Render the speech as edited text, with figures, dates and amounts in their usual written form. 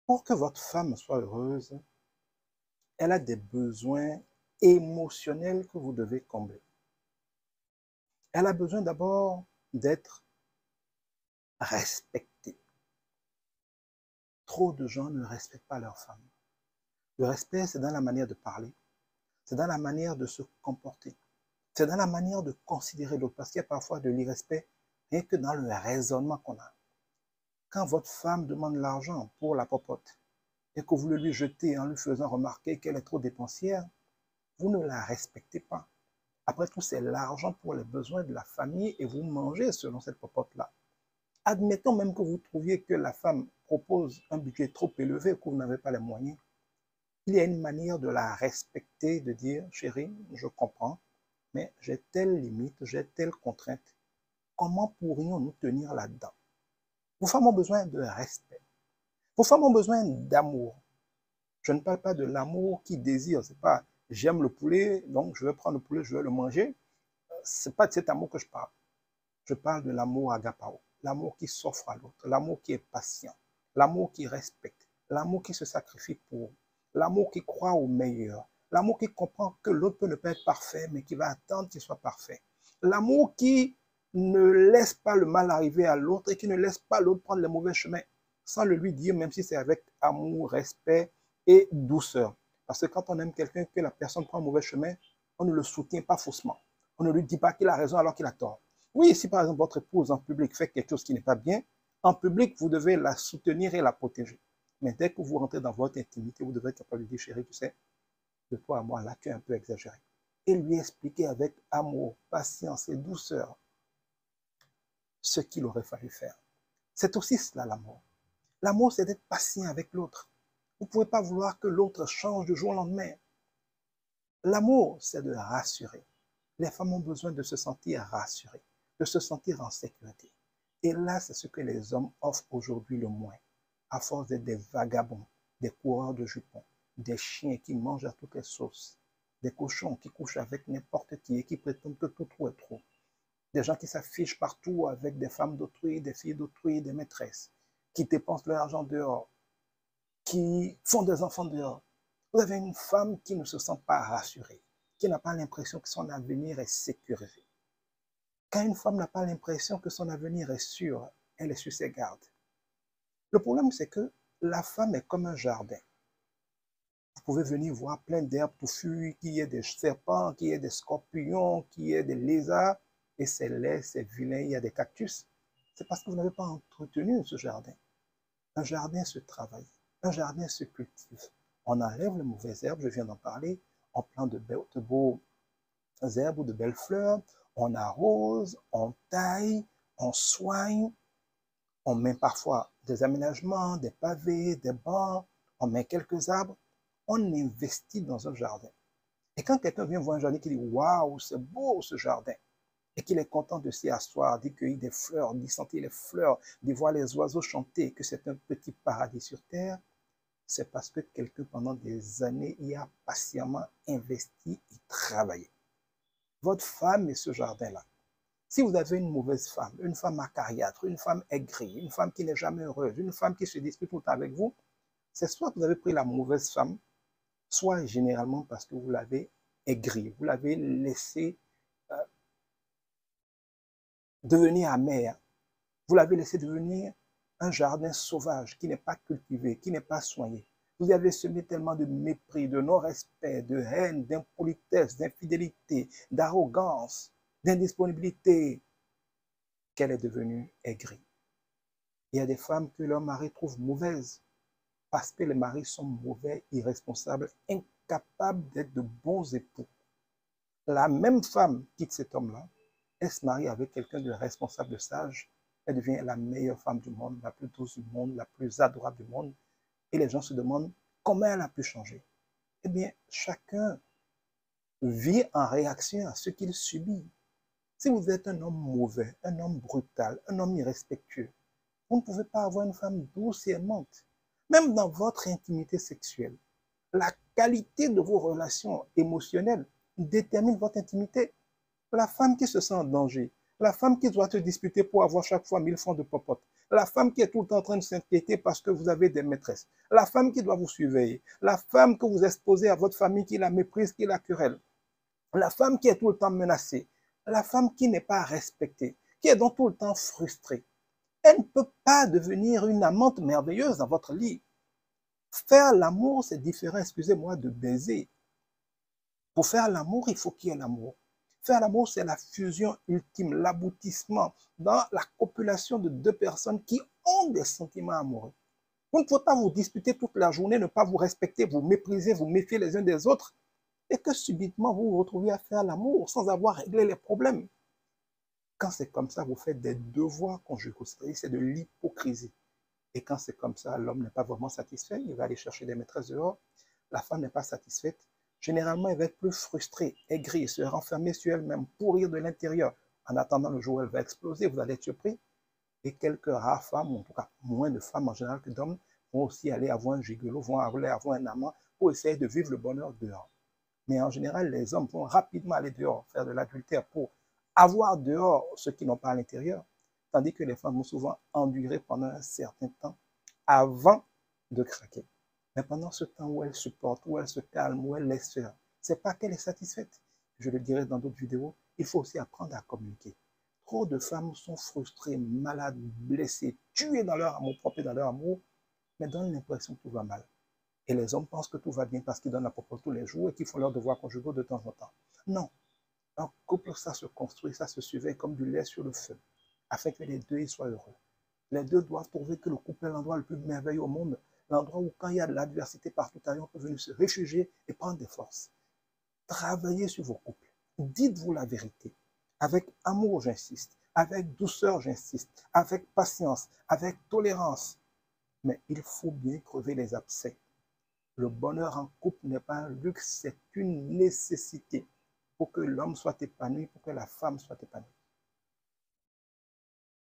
Pour que votre femme soit heureuse, elle a des besoins émotionnels que vous devez combler. Elle a besoin d'abord d'être respectée. Trop de gens ne respectent pas leur femme. Le respect, c'est dans la manière de parler, c'est dans la manière de se comporter, c'est dans la manière de considérer l'autre, parce qu'il y a parfois de l'irrespect, rien que dans le raisonnement qu'on a. Quand votre femme demande l'argent pour la popote et que vous le lui jetez en lui faisant remarquer qu'elle est trop dépensière, vous ne la respectez pas. Après tout, c'est l'argent pour les besoins de la famille et vous mangez selon cette popote-là. Admettons même que vous trouviez que la femme propose un budget trop élevé et que vous n'avez pas les moyens. Il y a une manière de la respecter, de dire, chérie, je comprends, mais j'ai telle limite, j'ai telle contrainte. Comment pourrions-nous tenir là-dedans? Vos femmes ont besoin de respect. Vos femmes ont besoin d'amour. Je ne parle pas de l'amour qui désire. C'est pas j'aime le poulet, donc je vais prendre le poulet, je vais le manger. C'est pas de cet amour que je parle. Je parle de l'amour agapao, l'amour qui s'offre à l'autre, l'amour qui est patient, l'amour qui respecte, l'amour qui se sacrifie pour, l'amour qui croit au meilleur, l'amour qui comprend que l'autre peut ne pas être parfait, mais qui va attendre qu'il soit parfait. L'amour qui ne laisse pas le mal arriver à l'autre et qui ne laisse pas l'autre prendre le mauvais chemin, sans le lui dire, même si c'est avec amour, respect et douceur. Parce que quand on aime quelqu'un, que la personne prend un mauvais chemin, on ne le soutient pas faussement. On ne lui dit pas qu'il a raison alors qu'il a tort. Oui, si par exemple votre épouse en public fait quelque chose qui n'est pas bien, en public, vous devez la soutenir et la protéger. Mais dès que vous rentrez dans votre intimité, vous devez être capable de dire, chérie, tu sais, de toi à moi, là, tu es un peu exagéré. Et lui expliquer avec amour, patience et douceur ce qu'il aurait fallu faire. C'est aussi cela l'amour. L'amour, c'est d'être patient avec l'autre. Vous ne pouvez pas vouloir que l'autre change du jour au lendemain. L'amour, c'est de rassurer. Les femmes ont besoin de se sentir rassurées, de se sentir en sécurité. Et là, c'est ce que les hommes offrent aujourd'hui le moins, à force d'être des vagabonds, des coureurs de jupons, des chiens qui mangent à toutes les sauces, des cochons qui couchent avec n'importe qui et qui prétendent que tout trop est trop, des gens qui s'affichent partout avec des femmes d'autrui, des filles d'autrui, des maîtresses, qui dépensent leur argent dehors, qui font des enfants dehors. Vous avez une femme qui ne se sent pas rassurée, qui n'a pas l'impression que son avenir est sécurisé. Quand une femme n'a pas l'impression que son avenir est sûr, elle est sur ses gardes. Le problème, c'est que la femme est comme un jardin. Vous pouvez venir voir plein d'herbes touffues, qu'il y ait des serpents, qu'il y ait des scorpions, qu'il y ait des lézards, et c'est laid, c'est vilain, il y a des cactus. C'est parce que vous n'avez pas entretenu ce jardin. Un jardin se travaille, un jardin se cultive. On enlève les mauvaises herbes, je viens d'en parler, on plante de beaux herbes ou de belles fleurs, on arrose, on taille, on soigne, on met parfois des aménagements, des pavés, des bancs, on met quelques arbres, on investit dans un jardin. Et quand quelqu'un vient voir un jardin qui dit « Waouh, c'est beau ce jardin », et qu'il est content de s'y asseoir, d'y cueillir des fleurs, d'y sentir les fleurs, d'y voir les oiseaux chanter, que c'est un petit paradis sur terre, c'est parce que quelqu'un, pendant des années, y a patiemment investi et travaillé. Votre femme est ce jardin-là. Si vous avez une mauvaise femme, une femme acariâtre, une femme aigrie, une femme qui n'est jamais heureuse, une femme qui se dispute tout le temps avec vous, c'est soit que vous avez pris la mauvaise femme, soit généralement parce que vous l'avez aigrie, vous l'avez laissé euh, devenir amère, vous l'avez laissé devenir un jardin sauvage qui n'est pas cultivé, qui n'est pas soigné. Vous avez semé tellement de mépris, de non-respect, de haine, d'impolitesse, d'infidélité, d'arrogance, d'indisponibilité, qu'elle est devenue aigrie. Il y a des femmes que leur mari trouve mauvaises parce que les maris sont mauvais, irresponsables, incapables d'être de bons époux. La même femme quitte cet homme-là, elle se marie avec quelqu'un de responsable, de sage, elle devient la meilleure femme du monde, la plus douce du monde, la plus adorable du monde. Et les gens se demandent comment elle a pu changer. Eh bien, chacun vit en réaction à ce qu'il subit. Si vous êtes un homme mauvais, un homme brutal, un homme irrespectueux, vous ne pouvez pas avoir une femme douce et aimante. Même dans votre intimité sexuelle, la qualité de vos relations émotionnelles détermine votre intimité. La femme qui se sent en danger, La femme qui doit te disputer pour avoir chaque fois 1000 francs de popote. La femme qui est tout le temps en train de s'inquiéter parce que vous avez des maîtresses. La femme qui doit vous surveiller. La femme que vous exposez à votre famille qui la méprise, qui la querelle. La femme qui est tout le temps menacée. La femme qui n'est pas respectée, qui est donc tout le temps frustrée. Elle ne peut pas devenir une amante merveilleuse dans votre lit. Faire l'amour, c'est différent, excusez-moi, de baiser. Pour faire l'amour, il faut qu'il y ait l'amour. Faire l'amour, c'est la fusion ultime, l'aboutissement dans la copulation de deux personnes qui ont des sentiments amoureux. Vous ne pouvez pas vous disputer toute la journée, ne pas vous respecter, vous mépriser, vous méfier les uns des autres, et que subitement vous vous retrouviez à faire l'amour sans avoir réglé les problèmes. Quand c'est comme ça, vous faites des devoirs conjugaux, c'est de l'hypocrisie. Et quand c'est comme ça, l'homme n'est pas vraiment satisfait, il va aller chercher des maîtresses dehors, la femme n'est pas satisfaite, généralement, elle va être plus frustrée, aigrie, se renfermer sur elle-même, pourrir de l'intérieur. En attendant le jour où elle va exploser, vous allez être surpris. Et quelques rares femmes, en tout cas moins de femmes en général que d'hommes, vont aussi aller avoir un gigolo, vont aller avoir un amant pour essayer de vivre le bonheur dehors. Mais en général, les hommes vont rapidement aller dehors, faire de l'adultère pour avoir dehors ceux qui n'ont pas à l'intérieur. Tandis que les femmes vont souvent endurer pendant un certain temps avant de craquer. Mais pendant ce temps où elle supporte, où elle se calme, où elle laisse faire, c'est pas qu'elle est satisfaite. Je le dirai dans d'autres vidéos, il faut aussi apprendre à communiquer. Trop de femmes sont frustrées, malades, blessées, tuées dans leur amour propre et dans leur amour, mais donnent l'impression que tout va mal. Et les hommes pensent que tout va bien parce qu'ils donnent la propos tous les jours et qu'ils font leurs devoirs conjugaux de temps en temps. Non. Un couple, ça se construit, ça se surveille comme du lait sur le feu, afin que les deux soient heureux. Les deux doivent trouver que le couple est l'endroit le plus merveilleux au monde, l'endroit où quand il y a de l'adversité partout ailleurs, on peut venir se réfugier et prendre des forces. Travaillez sur vos couples. Dites-vous la vérité. Avec amour, j'insiste. Avec douceur, j'insiste. Avec patience, avec tolérance. Mais il faut bien crever les abcès. Le bonheur en couple n'est pas un luxe, c'est une nécessité pour que l'homme soit épanoui, pour que la femme soit épanouie.